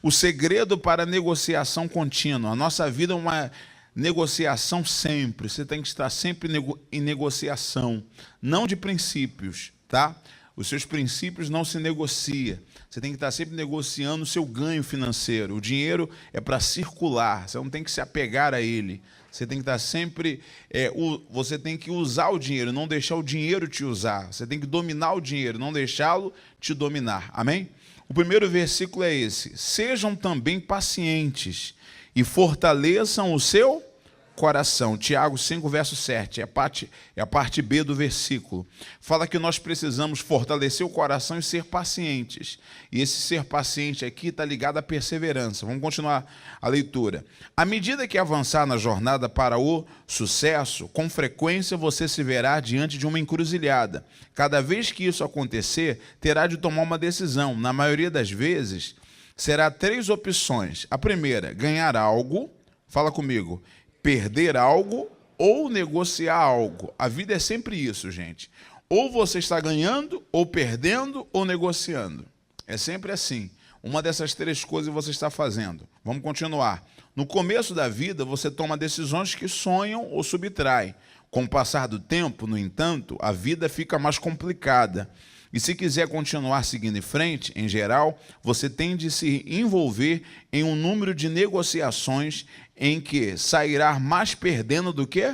O segredo para a negociação contínua. A nossa vida é uma negociação sempre. Você tem que estar sempre em negociação, não de princípios, tá? Os seus princípios não se negociam. Você tem que estar sempre negociando o seu ganho financeiro. O dinheiro é para circular, você não tem que se apegar a ele. Você tem que estar sempre... você tem que usar o dinheiro, não deixar o dinheiro te usar. Você tem que dominar o dinheiro, não deixá-lo te dominar. Amém? O primeiro versículo é esse. Sejam também pacientes e fortaleçam o seu coração. Tiago 5, verso 7, é a parte B do versículo. Fala que nós precisamos fortalecer o coração e ser pacientes. E esse ser paciente aqui está ligado à perseverança. Vamos continuar a leitura. À medida que avançar na jornada para o sucesso, com frequência você se verá diante de uma encruzilhada. Cada vez que isso acontecer, terá de tomar uma decisão. Na maioria das vezes, será 3 opções. A primeira, ganhar algo. Fala comigo. Perder algo ou negociar algo. A vida é sempre isso, gente. Ou você está ganhando, ou perdendo, ou negociando. É sempre assim. Uma dessas 3 coisas você está fazendo. Vamos continuar. No começo da vida, você toma decisões que sonham ou subtraem. Com o passar do tempo, no entanto, a vida fica mais complicada. E se quiser continuar seguindo em frente, em geral, você tem de se envolver em um número de negociações em que sairá mais perdendo do que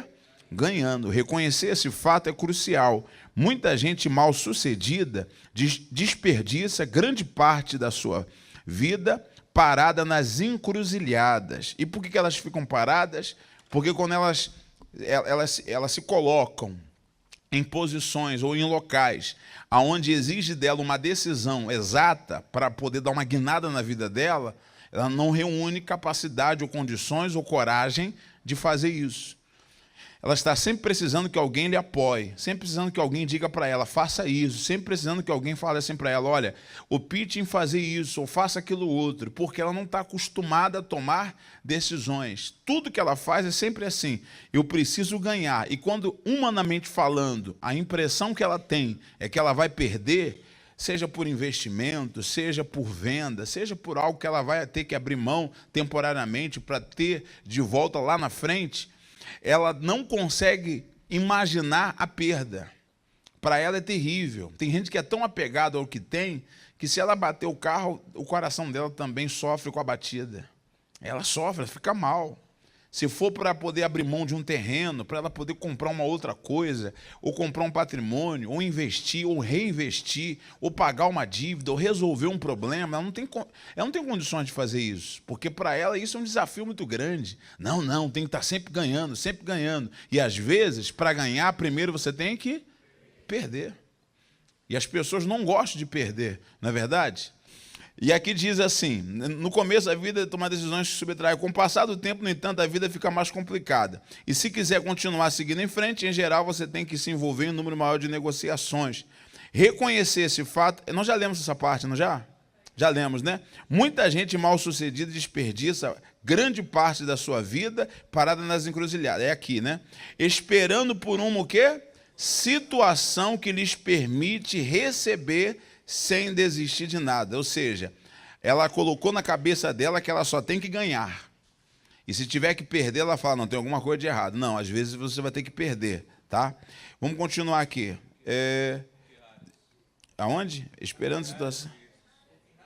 ganhando. Reconhecer esse fato é crucial. Muita gente mal sucedida desperdiça grande parte da sua vida parada nas encruzilhadas. E por que elas ficam paradas? Porque quando elas se colocam em posições ou em locais onde exige dela uma decisão exata para poder dar uma guinada na vida dela, ela não reúne capacidade ou condições ou coragem de fazer isso. Ela está sempre precisando que alguém lhe apoie, sempre precisando que alguém diga para ela, faça isso, sempre precisando que alguém fale assim para ela, olha, opte em fazer isso ou faça aquilo outro, porque ela não está acostumada a tomar decisões. Tudo que ela faz é sempre assim, eu preciso ganhar. E quando, humanamente falando, a impressão que ela tem é que ela vai perder, seja por investimento, seja por venda, seja por algo que ela vai ter que abrir mão temporariamente para ter de volta lá na frente, ela não consegue imaginar a perda. Para ela é terrível. Tem gente que é tão apegada ao que tem, que se ela bater o carro, o coração dela também sofre com a batida. Ela sofre, ela fica mal. Se for para poder abrir mão de um terreno, para ela poder comprar uma outra coisa, ou comprar um patrimônio, ou investir, ou reinvestir, ou pagar uma dívida, ou resolver um problema, ela não tem condições de fazer isso, porque para ela isso é um desafio muito grande. Não, tem que estar sempre ganhando, sempre ganhando. E às vezes, para ganhar, primeiro você tem que perder. E as pessoas não gostam de perder, não é verdade? E aqui diz assim, no começo da vida, tomar decisões que subtraem. Com o passar do tempo, no entanto, a vida fica mais complicada. E se quiser continuar seguindo em frente, em geral, você tem que se envolver em um número maior de negociações. Reconhecer esse fato... Nós já lemos essa parte, não já? Já lemos, né? Muita gente mal-sucedida desperdiça grande parte da sua vida parada nas encruzilhadas. É aqui, né? Esperando por uma o quê? Situação que lhes permite receber sem desistir de nada. Ou seja, ela colocou na cabeça dela que ela só tem que ganhar. E se tiver que perder, ela fala, não, tem alguma coisa de errado. Não, às vezes você vai ter que perder, tá? Vamos continuar aqui. Aonde? Esperando a situação.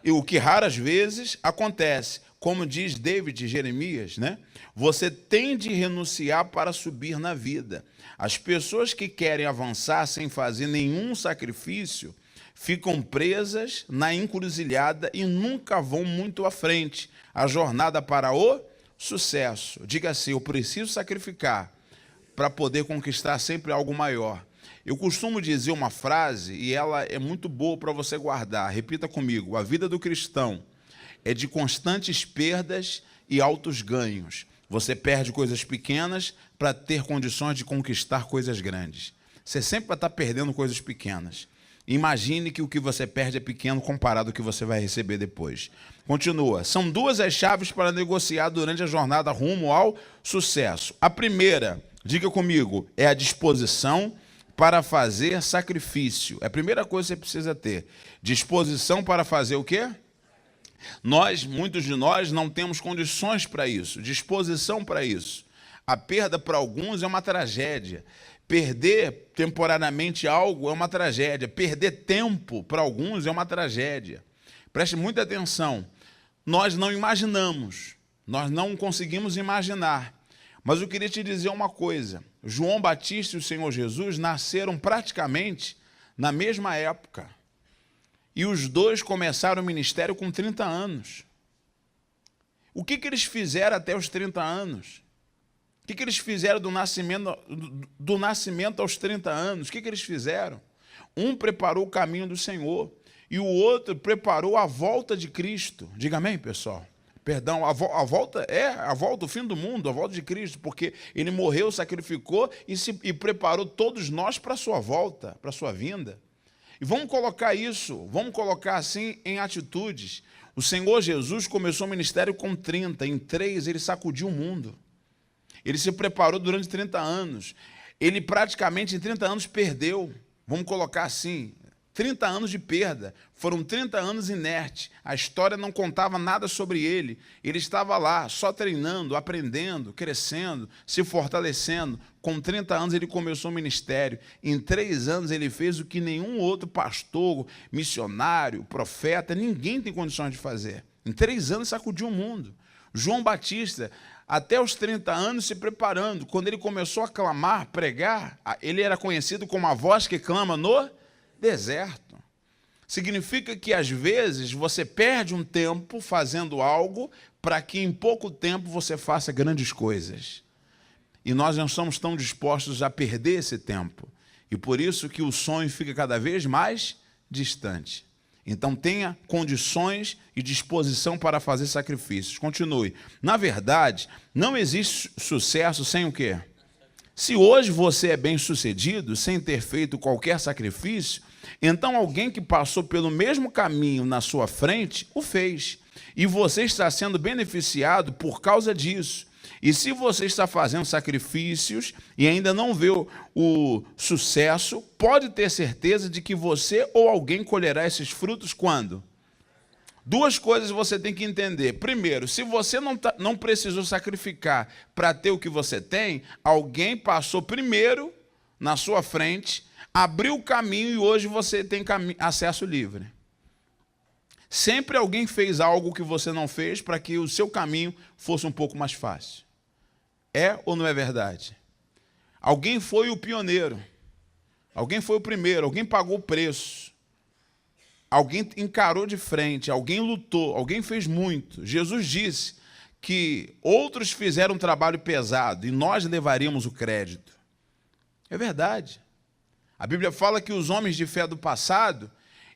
E o que raras vezes acontece. Como diz David Jeremias, né? Você tem de renunciar para subir na vida. As pessoas que querem avançar sem fazer nenhum sacrifício ficam presas na encruzilhada e nunca vão muito à frente. A jornada para o sucesso. Diga assim, eu preciso sacrificar para poder conquistar sempre algo maior. Eu costumo dizer uma frase e ela é muito boa para você guardar. Repita comigo, a vida do cristão é de constantes perdas e altos ganhos. Você perde coisas pequenas para ter condições de conquistar coisas grandes. Você sempre vai estar perdendo coisas pequenas. Imagine que o que você perde é pequeno comparado ao que você vai receber depois. Continua. São 2 as chaves para negociar durante a jornada rumo ao sucesso. A primeira, diga comigo, é a disposição para fazer sacrifício. É a primeira coisa que você precisa ter. Disposição para fazer o quê? Muitos de nós não temos condições para isso, disposição para isso. A perda para alguns é uma tragédia. Perder temporariamente algo é uma tragédia. Perder tempo para alguns é uma tragédia. Preste muita atenção. Nós não imaginamos, nós não conseguimos imaginar. Mas eu queria te dizer uma coisa. João Batista e o Senhor Jesus nasceram praticamente na mesma época. E os dois começaram o ministério com 30 anos. O que eles fizeram até os 30 anos? O que eles fizeram do nascimento aos 30 anos? O que eles fizeram? Um preparou o caminho do Senhor e o outro preparou a volta de Cristo. Diga amém, pessoal. Perdão, a volta é a volta, o fim do mundo, a volta de Cristo, porque ele morreu, sacrificou e preparou todos nós para a sua volta, para a sua vinda. E vamos colocar isso, vamos colocar assim em atitudes. O Senhor Jesus começou o ministério com 30, em 3 ele sacudiu o mundo. Ele se preparou durante 30 anos. Ele praticamente em 30 anos perdeu, vamos colocar assim, 30 anos de perda, foram 30 anos inerte, a história não contava nada sobre ele, ele estava lá, só treinando, aprendendo, crescendo, se fortalecendo. Com 30 anos ele começou o ministério, em 3 anos ele fez o que nenhum outro pastor, missionário, profeta, ninguém tem condições de fazer. Em 3 anos sacudiu o mundo. João Batista, até os 30 anos se preparando, quando ele começou a clamar, pregar, ele era conhecido como a voz que clama no deserto. Significa que às vezes você perde um tempo fazendo algo para que em pouco tempo você faça grandes coisas. E nós não somos tão dispostos a perder esse tempo. E por isso que o sonho fica cada vez mais distante. Então tenha condições e disposição para fazer sacrifícios. Continue. Na verdade, não existe sucesso sem o quê? Se hoje você é bem-sucedido, sem ter feito qualquer sacrifício, então alguém que passou pelo mesmo caminho na sua frente, o fez. E você está sendo beneficiado por causa disso. E se você está fazendo sacrifícios e ainda não vê o sucesso, pode ter certeza de que você ou alguém colherá esses frutos quando? 2 coisas você tem que entender. Primeiro, se você não precisou sacrificar para ter o que você tem, alguém passou primeiro na sua frente, abriu o caminho e hoje você tem acesso livre. Sempre alguém fez algo que você não fez para que o seu caminho fosse um pouco mais fácil. É ou não é verdade? Alguém foi o pioneiro, alguém foi o primeiro, alguém pagou o preço. Alguém encarou de frente, alguém lutou, alguém fez muito. Jesus disse que outros fizeram um trabalho pesado e nós levaríamos o crédito. É verdade. A Bíblia fala que os homens de fé do passado,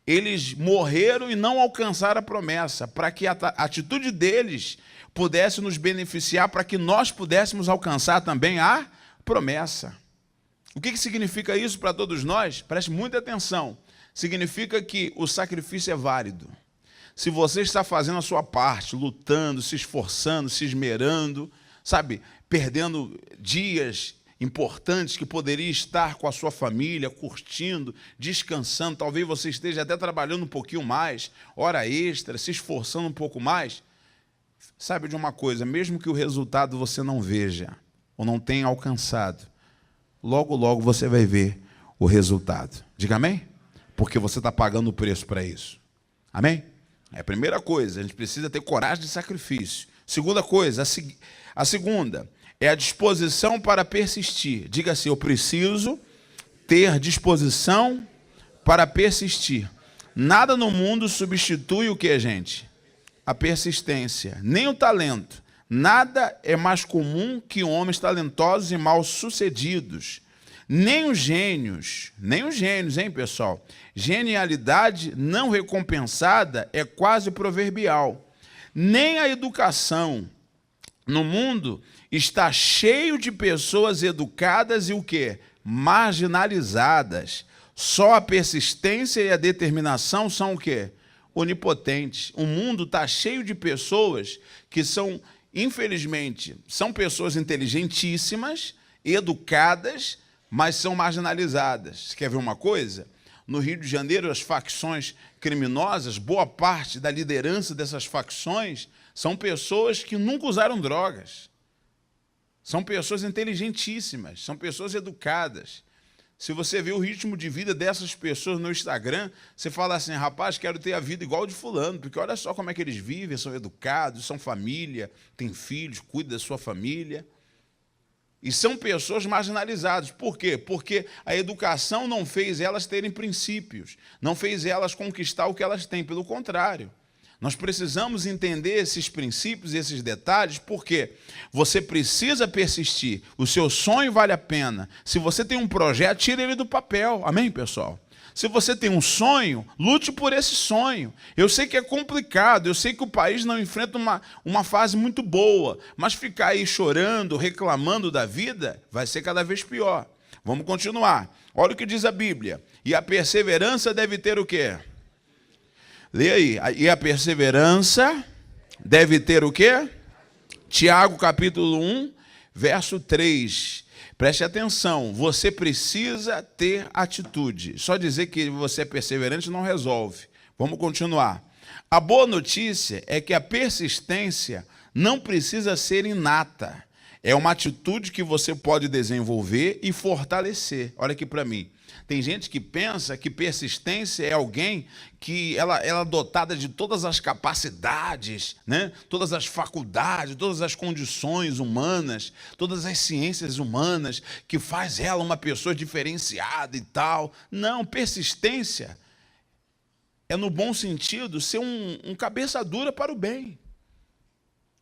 eles morreram e não alcançaram a promessa, para que a atitude deles pudesse nos beneficiar, para que nós pudéssemos alcançar também a promessa. O que significa isso para todos nós? Preste muita atenção. Significa que o sacrifício é válido. Se você está fazendo a sua parte, lutando, se esforçando, se esmerando, sabe, perdendo dias importantes que poderia estar com a sua família, curtindo, descansando, talvez você esteja até trabalhando um pouquinho mais, hora extra, se esforçando um pouco mais, sabe de uma coisa, mesmo que o resultado você não veja, ou não tenha alcançado, logo, logo você vai ver o resultado. Diga amém? Porque você está pagando o preço para isso. Amém? É a primeira coisa, a gente precisa ter coragem de sacrifício. Segunda coisa, a segunda é a disposição para persistir. Diga assim, eu preciso ter disposição para persistir. Nada no mundo substitui o que, gente? A persistência, nem o talento. Nada é mais comum que homens talentosos e mal-sucedidos. Nem os gênios, hein, pessoal? Genialidade não recompensada é quase proverbial. Nem a educação no mundo está cheio de pessoas educadas e o quê? Marginalizadas. Só a persistência e a determinação são o quê? Onipotentes. O mundo está cheio de pessoas que são, infelizmente, são pessoas inteligentíssimas, educadas, mas são marginalizadas. Quer ver uma coisa? no Rio de Janeiro, as facções criminosas, boa parte da liderança dessas facções são pessoas que nunca usaram drogas. São pessoas inteligentíssimas, são pessoas educadas. Se você vê o ritmo de vida dessas pessoas no Instagram, você fala assim, rapaz, quero ter a vida igual de fulano, porque olha só como é que eles vivem, são educados, são família, têm filhos, cuidam da sua família. E são pessoas marginalizadas. Por quê? Porque a educação não fez elas terem princípios, não fez elas conquistar o que elas têm, pelo contrário. Nós precisamos entender esses princípios, esses detalhes, porque você precisa persistir. O seu sonho vale a pena. Se você tem um projeto, tire ele do papel. Amém, pessoal? Se você tem um sonho, lute por esse sonho. Eu sei que é complicado, eu sei que o país não enfrenta uma fase muito boa, mas ficar aí chorando, reclamando da vida, vai ser cada vez pior. Vamos continuar. Olha o que diz a Bíblia. E a perseverança deve ter o quê? Lê aí. E a perseverança deve ter o quê? Tiago, capítulo 1, verso 3. Preste atenção, você precisa ter atitude. Só dizer que você é perseverante não resolve. Vamos continuar. A boa notícia é que a persistência não precisa ser inata. É uma atitude que você pode desenvolver e fortalecer. Olha aqui para mim. Tem gente que pensa que persistência é alguém que ela é dotada de todas as capacidades, né? Todas as faculdades, todas as condições humanas, todas as ciências humanas, que faz ela uma pessoa diferenciada e tal. Não, persistência é, no bom sentido, ser um cabeça dura para o bem.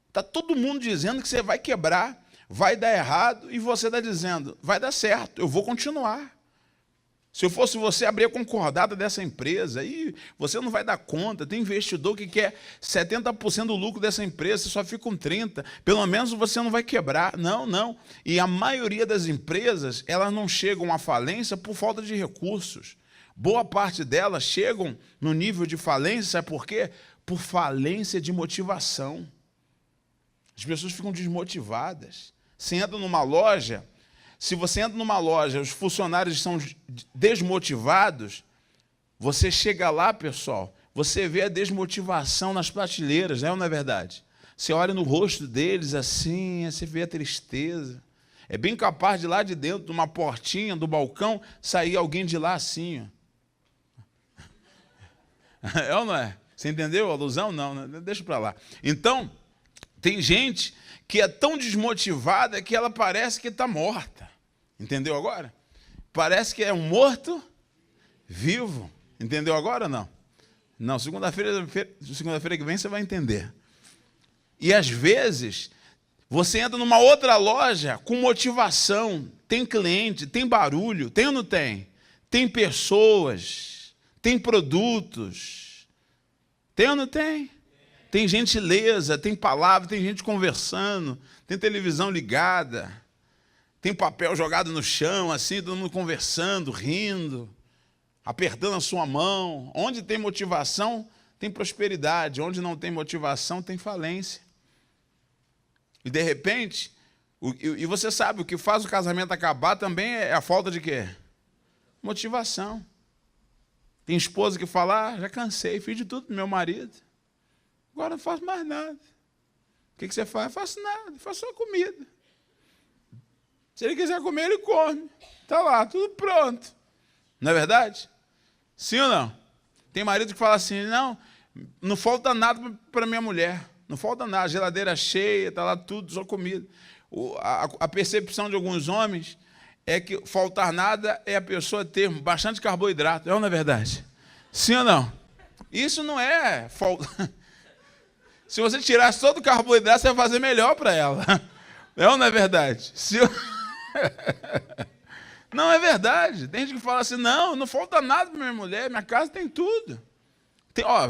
Está todo mundo dizendo que você vai quebrar, vai dar errado, e você está dizendo, vai dar certo, eu vou continuar. Se eu fosse você, abrir a concordata dessa empresa, aí você não vai dar conta. Tem investidor que quer 70% do lucro dessa empresa, você só fica com 30%. Pelo menos você não vai quebrar. Não, não. E a maioria das empresas, elas não chegam à falência por falta de recursos. Boa parte delas chegam no nível de falência, sabe por quê? Por falência de motivação. As pessoas ficam desmotivadas. Você entra numa loja... Se você entra numa loja, os funcionários são desmotivados, você chega lá, pessoal, você vê a desmotivação nas prateleiras, não é verdade? Você olha no rosto deles assim, você vê a tristeza. É bem capaz de lá de dentro, de uma portinha, do balcão, sair alguém de lá assim. Ó. É ou não é? Você entendeu a alusão? Não, deixa para lá. Então, tem gente que é tão desmotivada que ela parece que está morta. Entendeu agora? Parece que é um morto vivo. Entendeu agora ou não? Não, segunda-feira que vem você vai entender. E às vezes, você entra numa outra loja com motivação, tem cliente, tem barulho, tem ou não tem? Tem pessoas, tem produtos, tem ou não tem? Tem gentileza, tem palavra, tem gente conversando, tem televisão ligada, tem papel jogado no chão, assim, todo mundo conversando, rindo, apertando a sua mão. Onde tem motivação, tem prosperidade. Onde não tem motivação, tem falência. E, de repente, e você sabe, o que faz o casamento acabar também é a falta de quê? Motivação. Tem esposa que fala, já cansei, fiz de tudo pro meu marido. Agora não faço mais nada. O que você faz? Eu faço nada, faço só comida. Se ele quiser comer, ele come. Está lá, tudo pronto. Não é verdade? Sim ou não? Tem marido que fala assim, não falta nada para minha mulher. Não falta nada, a geladeira cheia, está lá tudo, só comida. A percepção de alguns homens é que faltar nada é a pessoa ter bastante carboidrato. É ou não é verdade? Sim ou não? Isso não é falta. Se você tirasse todo o carboidrato, você vai fazer melhor para ela. É ou não é verdade? Não é verdade. Tem gente que fala assim, não falta nada para minha mulher, minha casa tem tudo.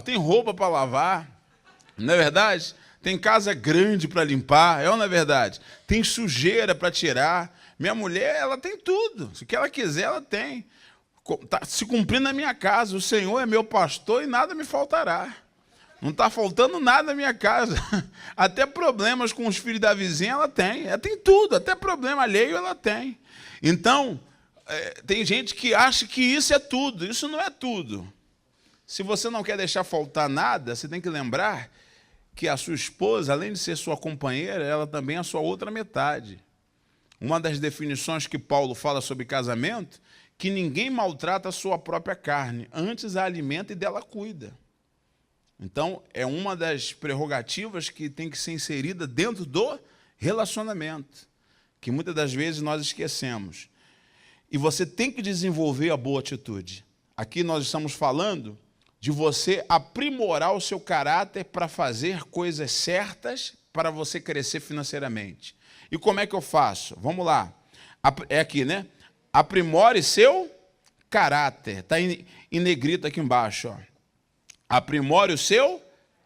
Tem roupa para lavar, não é verdade? Tem casa grande para limpar, é ou não é verdade? Tem sujeira para tirar. Minha mulher, ela tem tudo. Se o que ela quiser, ela tem. Está se cumprindo na minha casa. O Senhor é meu pastor e nada me faltará. Não está faltando nada na minha casa. Até problemas com os filhos da vizinha ela tem. Ela tem tudo, até problema alheio ela tem. Então, tem gente que acha que isso é tudo. Isso não é tudo. Se você não quer deixar faltar nada, você tem que lembrar que a sua esposa, além de ser sua companheira, ela também é a sua outra metade. Uma das definições que Paulo fala sobre casamento, que ninguém maltrata a sua própria carne, antes a alimenta e dela cuida. Então, é uma das prerrogativas que tem que ser inserida dentro do relacionamento, que muitas das vezes nós esquecemos. E você tem que desenvolver a boa atitude. Aqui nós estamos falando de você aprimorar o seu caráter para fazer coisas certas para você crescer financeiramente. E como é que eu faço? Vamos lá. É aqui, né? Aprimore seu caráter. Está em negrito aqui embaixo, ó. Aprimore o seu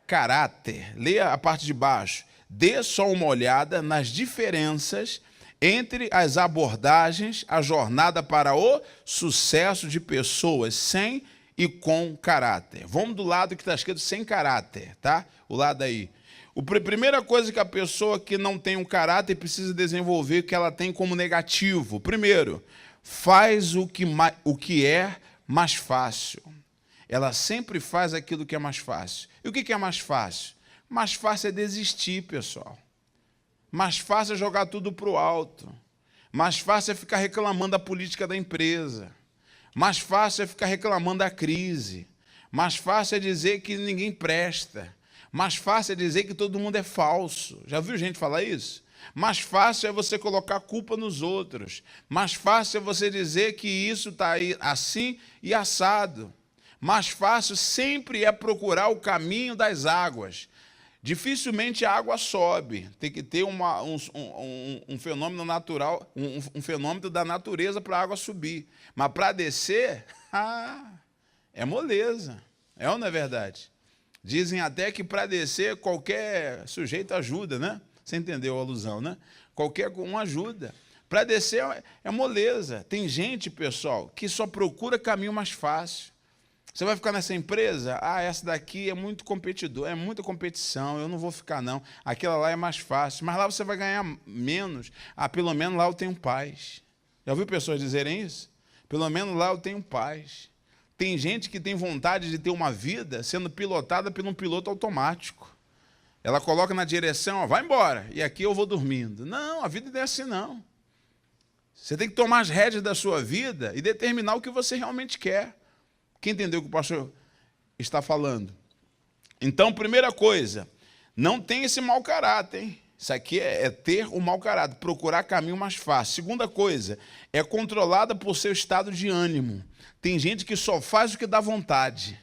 caráter. Leia a parte de baixo. Dê só uma olhada nas diferenças entre as abordagens, a jornada para o sucesso de pessoas sem e com caráter. Vamos do lado que está escrito sem caráter, tá? O lado aí. A primeira coisa que a pessoa que não tem um caráter precisa desenvolver, que ela tem como negativo. Primeiro, faz o que é mais fácil. Ela sempre faz aquilo que é mais fácil. E o que é mais fácil? Mais fácil é desistir, pessoal. Mais fácil é jogar tudo para o alto. Mais fácil é ficar reclamando da política da empresa. Mais fácil é ficar reclamando da crise. Mais fácil é dizer que ninguém presta. Mais fácil é dizer que todo mundo é falso. Já viu gente falar isso? Mais fácil é você colocar a culpa nos outros. Mais fácil é você dizer que isso está aí assim e assado. Mais fácil sempre é procurar o caminho das águas. Dificilmente a água sobe. Tem que ter um fenômeno natural, um fenômeno da natureza para a água subir. Mas para descer, é moleza. É ou não é verdade? Dizem até que para descer qualquer sujeito ajuda, né? Você entendeu a alusão, né? Qualquer um ajuda. Para descer é moleza. Tem gente, pessoal, que só procura caminho mais fácil. Você vai ficar nessa empresa? Essa daqui é muito competidor, é muita competição, eu não vou ficar não. Aquela lá é mais fácil, mas lá você vai ganhar menos. Pelo menos lá eu tenho paz. Já ouviu pessoas dizerem isso? Pelo menos lá eu tenho paz. Tem gente que tem vontade de ter uma vida sendo pilotada por um piloto automático. Ela coloca na direção, vai embora, e aqui eu vou dormindo. Não, a vida não é assim não. Você tem que tomar as rédeas da sua vida e determinar o que você realmente quer. Quem entendeu o que o pastor está falando? Então, primeira coisa, não tem esse mau caráter, hein? Isso aqui é ter o mau caráter, procurar caminho mais fácil. Segunda coisa, é controlada por seu estado de ânimo. Tem gente que só faz o que dá vontade.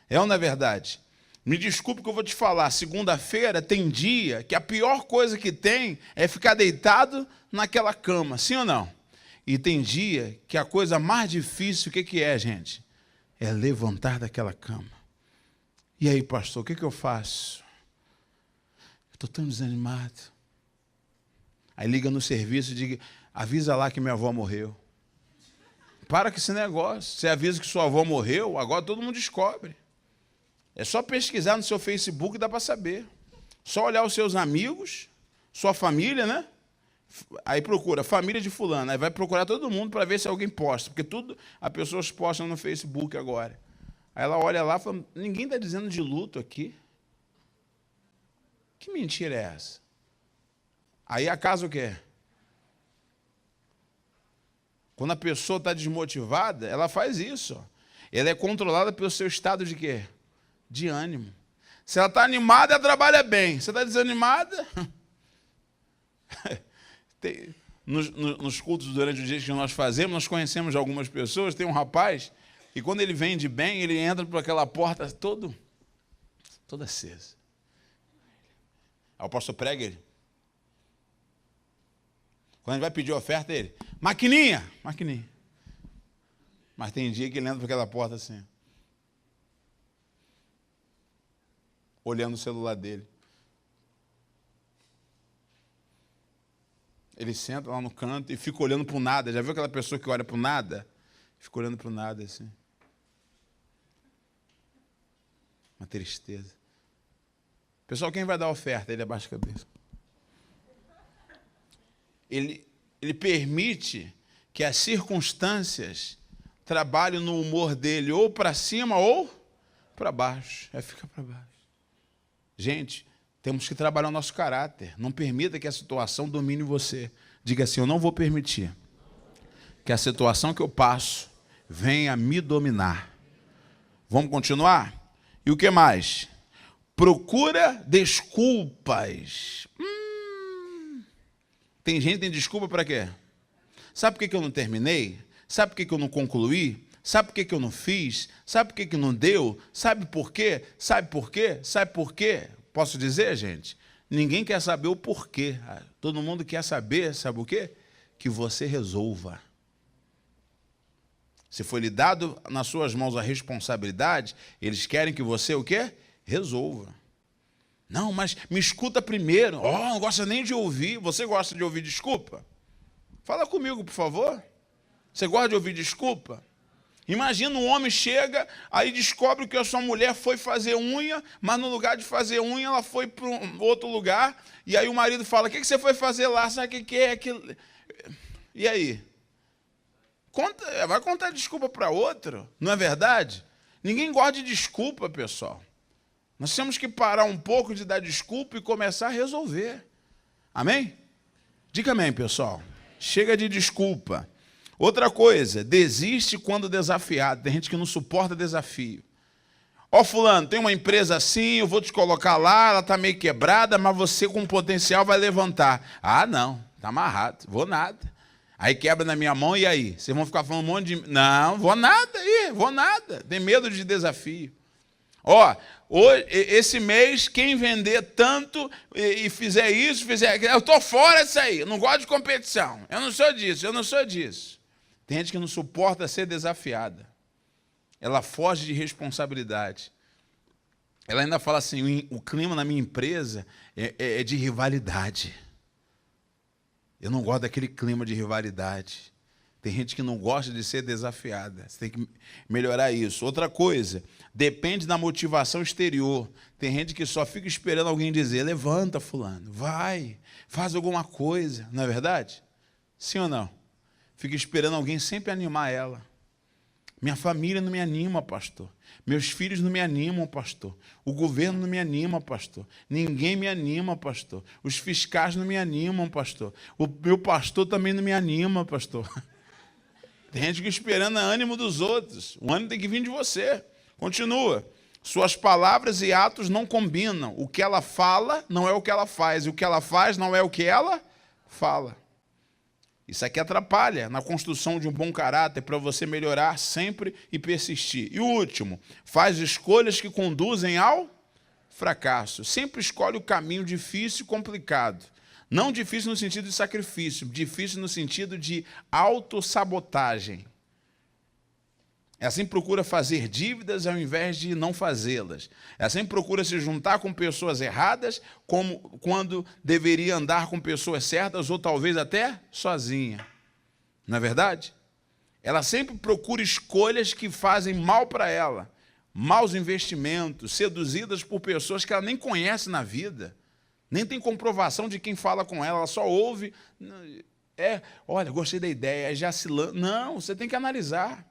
É ou não é verdade? Me desculpe que eu vou te falar, segunda-feira tem dia que a pior coisa que tem é ficar deitado naquela cama, sim ou não? E tem dia que a coisa mais difícil, o que é, gente? É levantar daquela cama. E aí, pastor, o que eu faço? Estou tão desanimado. Aí liga no serviço e diga, avisa lá que minha avó morreu. Para com esse negócio. Você avisa que sua avó morreu, agora todo mundo descobre. É só pesquisar no seu Facebook e dá para saber. Só olhar os seus amigos, sua família, né? Aí procura, família de fulano. Aí vai procurar todo mundo para ver se alguém posta. Porque tudo as pessoas postam no Facebook agora. Aí ela olha lá e fala, ninguém está dizendo de luto aqui. Que mentira é essa? Aí a casa o quê? Quando a pessoa está desmotivada, ela faz isso. Ó. Ela é controlada pelo seu estado de quê? De ânimo. Se ela está animada, ela trabalha bem. Se ela está desanimada... Nos cultos durante o dia que nós fazemos, nós conhecemos algumas pessoas. Tem um rapaz que quando ele vende bem, ele entra por aquela porta toda acesa. Aí o pastor prega ele. Quando ele vai pedir oferta, ele, maquininha. Mas tem dia que ele entra por aquela porta assim, olhando o celular dele. Ele senta lá no canto e fica olhando para o nada. Já viu aquela pessoa que olha para o nada? Fica olhando para o nada assim. Uma tristeza. Pessoal, quem vai dar oferta? Ele abaixa a cabeça. Ele permite que as circunstâncias trabalhem no humor dele ou para cima ou para baixo. Fica para baixo. Gente, temos que trabalhar o nosso caráter. Não permita que a situação domine você. Diga assim: eu não vou permitir que a situação que eu passo venha me dominar. Vamos continuar? E o que mais? Procura desculpas. Tem gente que tem desculpa para quê? Sabe por que eu não terminei? Sabe por que eu não concluí? Sabe por que eu não fiz? Sabe por que não deu? Sabe por quê? Sabe por quê? Sabe por quê? Posso dizer, gente? Ninguém quer saber o porquê. Todo mundo quer saber, sabe o quê? Que você resolva. Se foi lhe dado nas suas mãos a responsabilidade, eles querem que você o quê? Resolva. Não, mas me escuta primeiro. Não gosta nem de ouvir. Você gosta de ouvir desculpa? Fala comigo, por favor. Você gosta de ouvir desculpa? Imagina um homem chega, aí descobre que a sua mulher foi fazer unha, mas no lugar de fazer unha, ela foi para um outro lugar, e aí o marido fala: o que você foi fazer lá? Sabe o que é aquilo? E aí? Vai contar desculpa para outro? Não é verdade? Ninguém gosta de desculpa, pessoal. Nós temos que parar um pouco de dar desculpa e começar a resolver. Amém? Diga amém, pessoal. Chega de desculpa. Outra coisa, desiste quando desafiado. Tem gente que não suporta desafio. Fulano, tem uma empresa assim, eu vou te colocar lá, ela está meio quebrada, mas você com potencial vai levantar. Não, está amarrado, vou nada. Aí quebra na minha mão, e aí? Vocês vão ficar falando um monte de... Não, vou nada, vou nada. Tem medo de desafio. Hoje, esse mês, quem vender tanto e fizer isso, fizer aquilo, eu estou fora disso aí, eu não gosto de competição, eu não sou disso. Tem gente que não suporta ser desafiada. Ela foge de responsabilidade. Ela ainda fala assim: o clima na minha empresa é de rivalidade. Eu não gosto daquele clima de rivalidade. Tem gente que não gosta de ser desafiada. Você tem que melhorar isso. Outra coisa, depende da motivação exterior. Tem gente que só fica esperando alguém dizer: levanta, fulano, vai, faz alguma coisa. Não é verdade? Sim ou não? Fica esperando alguém sempre animar ela. Minha família não me anima, pastor. Meus filhos não me animam, pastor. O governo não me anima, pastor. Ninguém me anima, pastor. Os fiscais não me animam, pastor. O meu pastor também não me anima, pastor. Tem gente que esperando o ânimo dos outros. O ânimo tem que vir de você. Continua. Suas palavras e atos não combinam. O que ela fala não é o que ela faz. E o que ela faz não é o que ela fala. Isso aqui atrapalha na construção de um bom caráter para você melhorar sempre e persistir. E o último, faz escolhas que conduzem ao fracasso. Sempre escolhe o caminho difícil e complicado. Não difícil no sentido de sacrifício, difícil no sentido de autossabotagem. Ela sempre procura fazer dívidas ao invés de não fazê-las. Ela sempre procura se juntar com pessoas erradas, como quando deveria andar com pessoas certas, ou talvez até sozinha. Não é verdade? Ela sempre procura escolhas que fazem mal para ela. Maus investimentos, seduzidas por pessoas que ela nem conhece na vida. Nem tem comprovação de quem fala com ela, ela só ouve. Olha, gostei da ideia, já se lança. Não, você tem que analisar.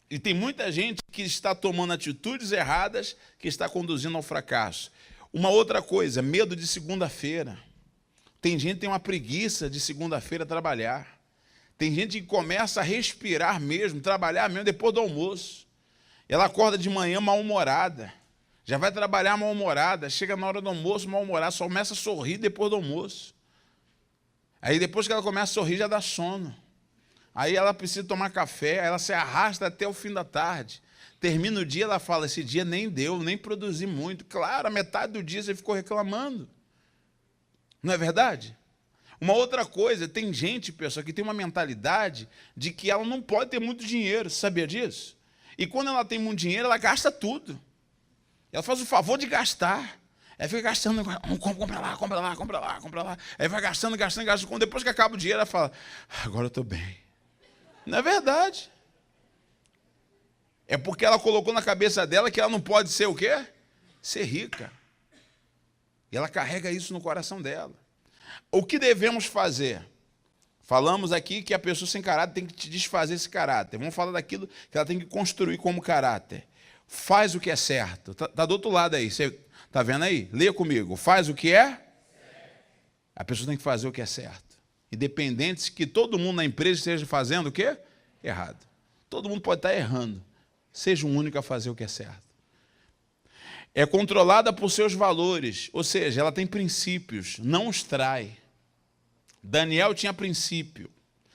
E tem muita gente que está tomando atitudes erradas, que está conduzindo ao fracasso. Uma outra coisa, medo de segunda-feira. Tem gente que tem uma preguiça de segunda-feira trabalhar. Tem gente que começa a respirar mesmo, trabalhar mesmo depois do almoço. Ela acorda de manhã mal-humorada. Já vai trabalhar mal-humorada, chega na hora do almoço mal-humorada, só começa a sorrir depois do almoço. Aí depois que ela começa a sorrir, já dá sono. Aí ela precisa tomar café, aí ela se arrasta até o fim da tarde. Termina o dia, ela fala: esse dia nem deu, nem produzi muito. Claro, a metade do dia você ficou reclamando. Não é verdade? Uma outra coisa, tem gente, pessoal, que tem uma mentalidade de que ela não pode ter muito dinheiro. Você sabia disso? E quando ela tem muito dinheiro, ela gasta tudo. Ela faz o favor de gastar. Ela fica gastando, compra lá, compra lá, compra lá, compra lá. Aí vai gastando. Depois que acaba o dinheiro, ela fala: agora eu estou bem. Não é verdade. É porque ela colocou na cabeça dela que ela não pode ser o quê? Ser rica. E ela carrega isso no coração dela. O que devemos fazer? Falamos aqui que a pessoa sem caráter tem que te desfazer esse caráter. Vamos falar daquilo que ela tem que construir como caráter. Faz o que é certo. Está do outro lado aí. Você está vendo aí? Leia comigo. Faz o que é? A pessoa tem que fazer o que é certo. Independente que todo mundo na empresa esteja fazendo o quê? Errado. Todo mundo pode estar errando. Seja o único a fazer o que é certo. É controlada por seus valores, ou seja, ela tem princípios, não os trai. Daniel tinha princípio.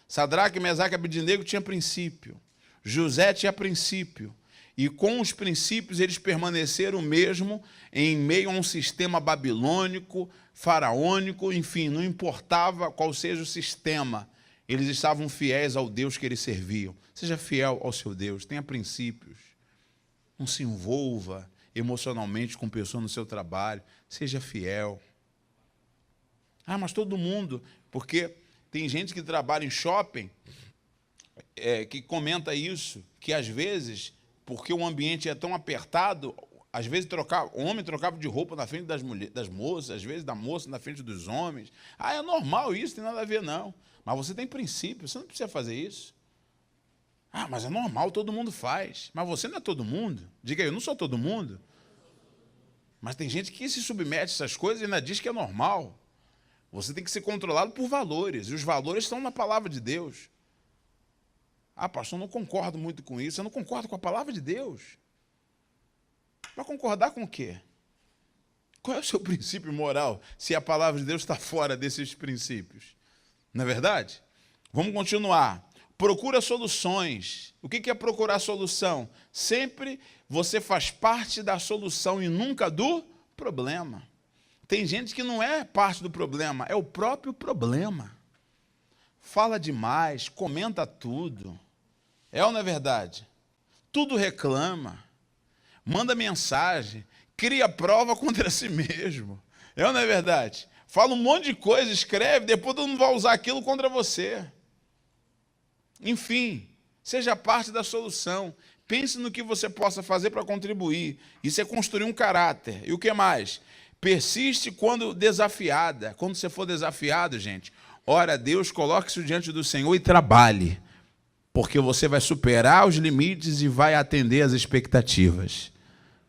Sadraque, Mesaque e Abednego tinha princípio. José tinha princípio. E com os princípios eles permaneceram mesmo em meio a um sistema babilônico, faraônico, enfim, não importava qual seja o sistema. Eles estavam fiéis ao Deus que eles serviam. Seja fiel ao seu Deus, tenha princípios. Não se envolva emocionalmente com pessoas no seu trabalho. Seja fiel. Ah, mas todo mundo... Porque tem gente que trabalha em shopping que comenta isso, que às vezes, porque o ambiente é tão apertado, às vezes o homem trocava de roupa na frente das moças, às vezes da moça na frente dos homens. Ah, é normal isso, tem nada a ver não. Mas você tem princípio, você não precisa fazer isso. Ah, mas é normal, todo mundo faz. Mas você não é todo mundo. Diga aí, eu não sou todo mundo. Mas tem gente que se submete a essas coisas e ainda diz que é normal. Você tem que ser controlado por valores, e os valores estão na palavra de Deus. Ah, pastor, eu não concordo muito com isso, eu não concordo com a palavra de Deus. Vai concordar com o quê? Qual é o seu princípio moral, se a palavra de Deus está fora desses princípios? Não é verdade? Vamos continuar. Procura soluções. O que é procurar solução? Sempre você faz parte da solução e nunca do problema. Tem gente que não é parte do problema, é o próprio problema. Fala demais, comenta tudo. É ou não é verdade? Tudo reclama, manda mensagem, cria prova contra si mesmo. É ou não é verdade? Fala um monte de coisa, escreve, depois todo mundo vai usar aquilo contra você. Enfim, seja parte da solução. Pense no que você possa fazer para contribuir. Isso é construir um caráter. E o que mais? Persiste quando desafiada. Quando você for desafiado, gente, ora a Deus, coloque-se diante do Senhor e trabalhe. Porque você vai superar os limites e vai atender às expectativas.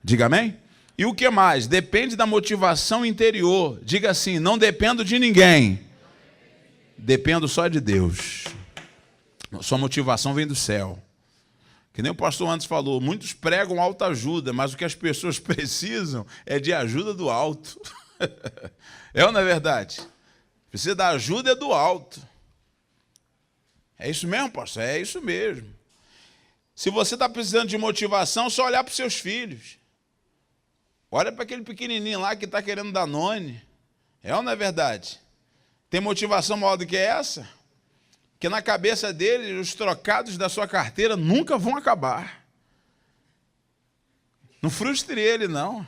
Diga amém? E o que mais? Depende da motivação interior. Diga assim, não dependo de ninguém. Dependo só de Deus. Sua motivação vem do céu. Que nem o pastor antes falou, muitos pregam autoajuda, mas o que as pessoas precisam é de ajuda do alto. É ou não é verdade? Precisa da ajuda do alto. É isso mesmo, pastor? É isso mesmo. Se você está precisando de motivação, é só olhar para os seus filhos. Olha para aquele pequenininho lá que está querendo Danone. É ou não é verdade? Tem motivação maior do que essa? Que na cabeça dele, os trocados da sua carteira nunca vão acabar. Não frustre ele, não.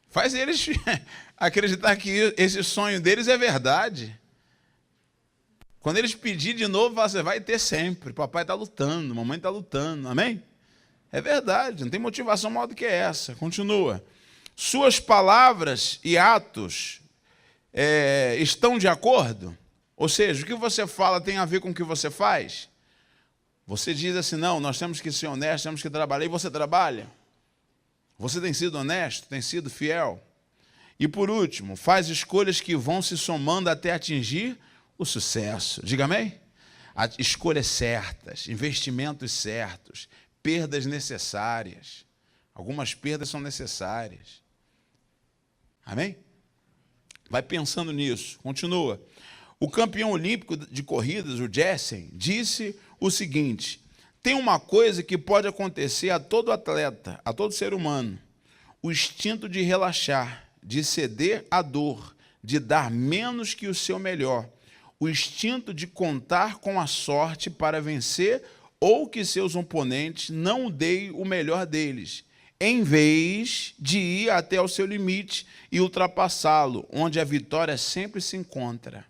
Faz eles acreditar que esse sonho deles é verdade. Quando eles pedirem de novo, você vai ter sempre. Papai está lutando, mamãe está lutando. Amém? É verdade, não tem motivação maior do que essa. Continua. Suas palavras e atos estão de acordo? Ou seja, o que você fala tem a ver com o que você faz? Você diz assim, não, nós temos que ser honestos, temos que trabalhar, e você trabalha? Você tem sido honesto, tem sido fiel? E por último, faz escolhas que vão se somando até atingir o sucesso. Diga amém? Escolhas certas, investimentos certos, perdas necessárias. Algumas perdas são necessárias. Amém? Vai pensando nisso. Continua. O campeão olímpico de corridas, o Jessen, disse o seguinte, tem uma coisa que pode acontecer a todo atleta, a todo ser humano, o instinto de relaxar, de ceder à dor, de dar menos que o seu melhor, o instinto de contar com a sorte para vencer ou que seus oponentes não deem o melhor deles, em vez de ir até o seu limite e ultrapassá-lo, onde a vitória sempre se encontra.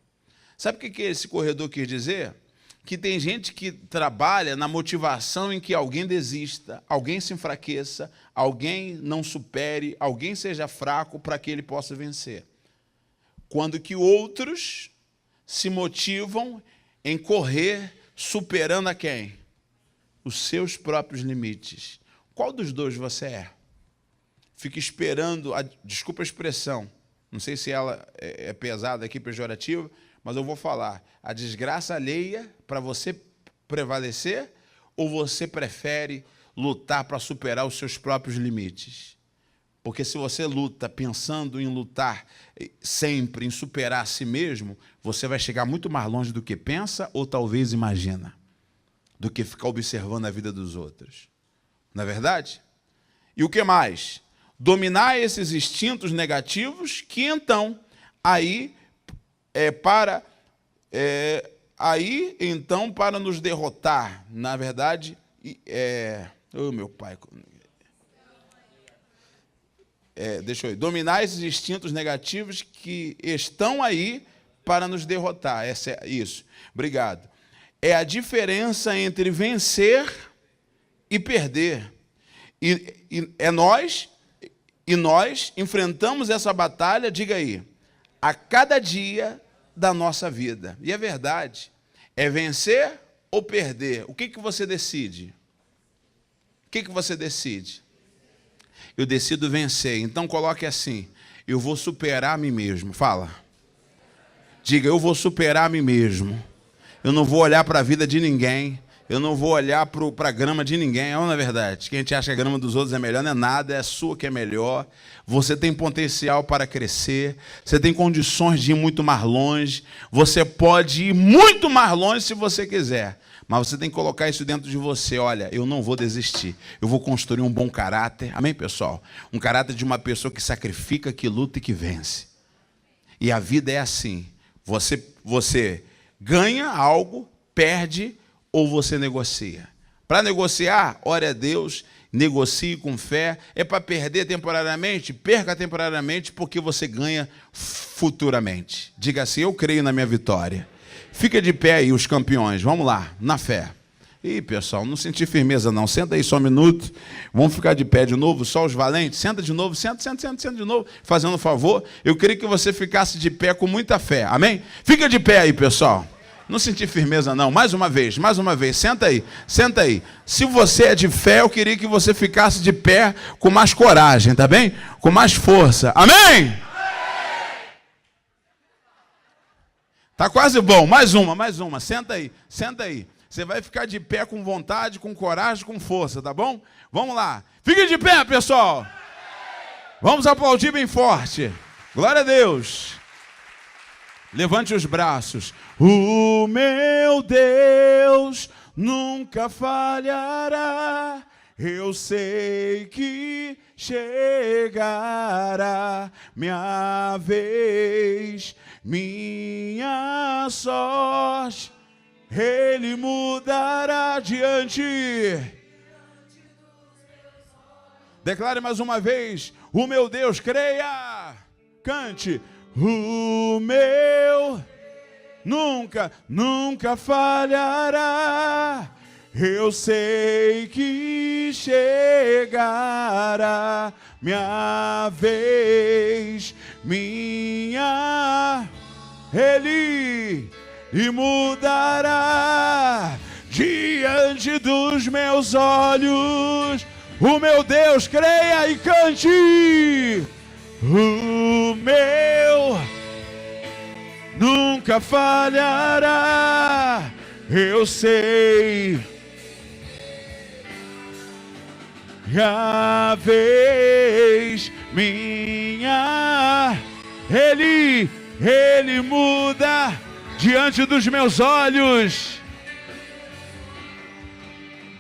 Sabe o que esse corredor quis dizer? Que tem gente que trabalha na motivação em que alguém desista, alguém se enfraqueça, alguém não supere, alguém seja fraco para que ele possa vencer. Quando que outros se motivam em correr superando a quem? Os seus próprios limites. Qual dos dois você é? Fica esperando, desculpa a expressão, não sei se ela é pesada aqui, pejorativa, mas eu vou falar. A desgraça alheia para você prevalecer, ou você prefere lutar para superar os seus próprios limites? Porque se você luta pensando em lutar sempre, em superar a si mesmo, você vai chegar muito mais longe do que pensa ou talvez imagina, do que ficar observando a vida dos outros. Não é verdade? E o que mais? Dominar esses instintos negativos que então, para nos derrotar, na verdade, meu pai... dominar esses instintos negativos que estão aí para nos derrotar. Isso. Obrigado. É a diferença entre vencer e perder. E nós enfrentamos essa batalha, diga aí, a cada dia da nossa vida. E é verdade. É vencer ou perder? O que você decide? O que você decide? Eu decido vencer. Então coloque assim: eu vou superar a mim mesmo. Fala. Diga, eu vou superar a mim mesmo. Eu não vou olhar para a vida de ninguém. Eu não vou olhar para a grama de ninguém. Não é verdade? Quem a gente acha que a grama dos outros é melhor, não é nada, é a sua que é melhor. Você tem potencial para crescer. Você tem condições de ir muito mais longe. Você pode ir muito mais longe se você quiser. Mas você tem que colocar isso dentro de você. Olha, eu não vou desistir. Eu vou construir um bom caráter. Amém, pessoal? Um caráter de uma pessoa que sacrifica, que luta e que vence. E a vida é assim. Você ganha algo, perde ou você negocia. Para negociar, ore a Deus, negocie com fé. É para perder temporariamente? Perca temporariamente, porque você ganha futuramente. Diga assim: eu creio na minha vitória. Fica de pé aí, os campeões. Vamos lá, na fé. Ih, pessoal, não senti firmeza não. Senta aí só um minuto. Vamos ficar de pé de novo, só os valentes. Senta de novo, senta de novo. Fazendo um favor, eu queria que você ficasse de pé com muita fé. Amém? Fica de pé aí, pessoal. Não senti firmeza não. Mais uma vez. Senta aí. Se você é de fé, eu queria que você ficasse de pé com mais coragem, tá bem? Com mais força. Amém? Tá quase bom. Mais uma. Senta aí. Você vai ficar de pé com vontade, com coragem, com força, tá bom? Vamos lá. Fique de pé, pessoal. Vamos aplaudir bem forte. Glória a Deus. Levante os braços. O meu Deus nunca falhará. Eu sei que chegará minha vez, minha sorte. Ele mudará diante. Declare mais uma vez: o meu Deus, creia. Cante: o meu nunca falhará. Eu sei que chegará minha vez, Ele e mudará diante dos meus olhos. O meu Deus, creia e cante. O meu nunca falhará. Eu sei. A vez minha, Ele muda diante dos meus olhos.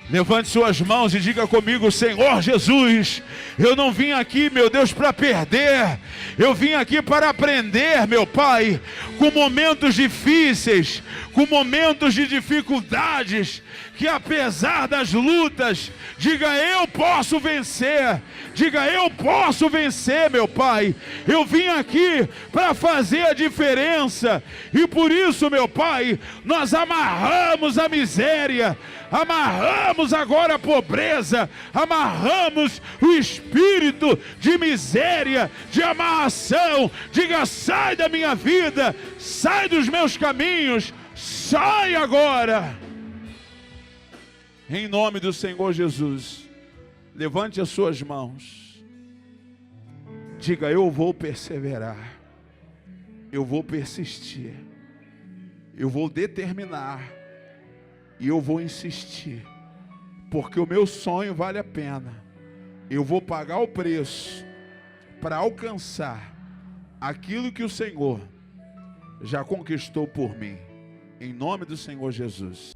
Levante suas mãos e diga comigo: Senhor Jesus, eu não vim aqui, meu Deus, para perder. Eu vim aqui para aprender, meu Pai, com momentos difíceis, com momentos de dificuldades, que apesar das lutas, diga: eu posso vencer. Diga: eu posso vencer, meu Pai. Eu vim aqui para fazer a diferença, e por isso, meu Pai, nós amarramos a miséria, amarramos agora a pobreza, amarramos o espírito de miséria, de amarração. Diga: sai da minha vida, sai dos meus caminhos, sai agora. Em nome do Senhor Jesus, levante as suas mãos. Diga: eu vou perseverar, eu vou persistir, eu vou determinar e eu vou insistir, porque o meu sonho vale a pena. Eu vou pagar o preço para alcançar aquilo que o Senhor já conquistou por mim. Em nome do Senhor Jesus.